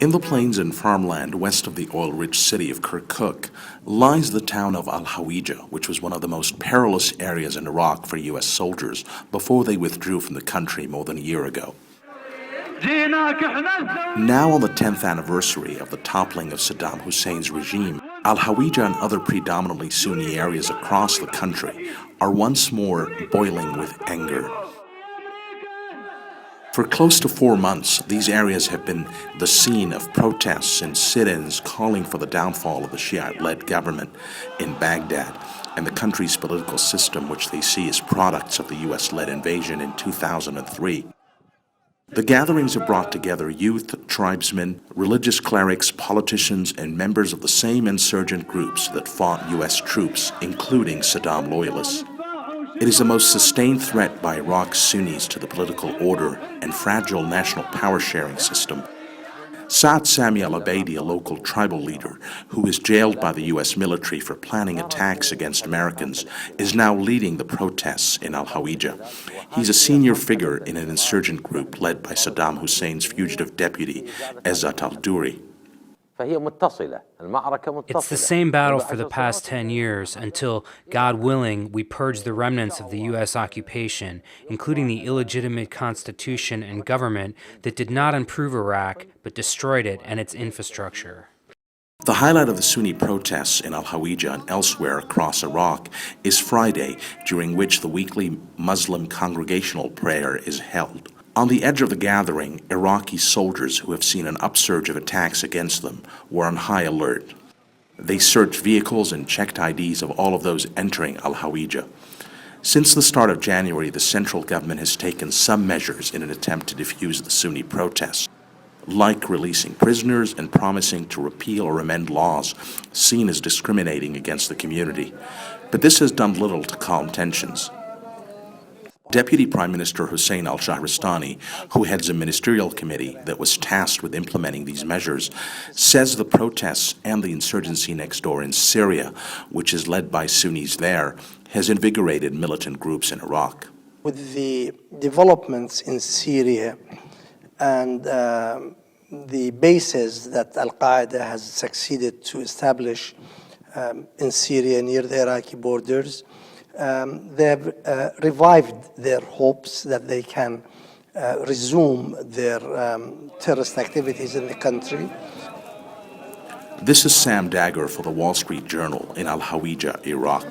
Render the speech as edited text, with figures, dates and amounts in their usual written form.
In the plains and farmland west of the oil-rich city of Kirkuk lies the town of Al-Hawijah, which was one of the most perilous areas in Iraq for U.S. soldiers before they withdrew from the country more than a year ago. Now on the 10th anniversary of the toppling of Saddam Hussein's regime, Al-Hawijah and other predominantly Sunni areas across the country are once more boiling with anger. For close to 4 months, these areas have been the scene of protests and sit-ins calling for the downfall of the Shiite-led government in Baghdad and the country's political system, which they see as products of the U.S.-led invasion in 2003. The gatherings have brought together youth, tribesmen, religious clerics, politicians, and members of the same insurgent groups that fought U.S. troops, including Saddam loyalists. It is the most sustained threat by Iraq's Sunnis to the political order and fragile national power-sharing system. Saad Sami al-Abadi, a local tribal leader who is jailed by the U.S. military for planning attacks against Americans, is now leading the protests in Al-Hawijah. He's a senior figure in an insurgent group led by Saddam Hussein's fugitive deputy, Izzat al-Duri. It's the same battle for the past 10 years until, God willing, we purge the remnants of the U.S. occupation, including the illegitimate constitution and government that did not improve Iraq but destroyed it and its infrastructure. The highlight of the Sunni protests in Al-Hawijah and elsewhere across Iraq is Friday, during which the weekly Muslim congregational prayer is held. On the edge of the gathering, Iraqi soldiers who have seen an upsurge of attacks against them were on high alert. They searched vehicles and checked IDs of all of those entering Al-Hawijah. Since the start of January, the central government has taken some measures in an attempt to defuse the Sunni protests, like releasing prisoners and promising to repeal or amend laws seen as discriminating against the community. But this has done little to calm tensions. Deputy Prime Minister Hussein al-Shahristani, who heads a ministerial committee that was tasked with implementing these measures, says the protests and the insurgency next door in Syria, which is led by Sunnis there, has invigorated militant groups in Iraq. With the developments in Syria and the bases that Al-Qaeda has succeeded to establish in Syria near the Iraqi borders, they have revived their hopes that they can resume their terrorist activities in the country. This is Sam Dagher for the Wall Street Journal in Al-Hawijah, Iraq.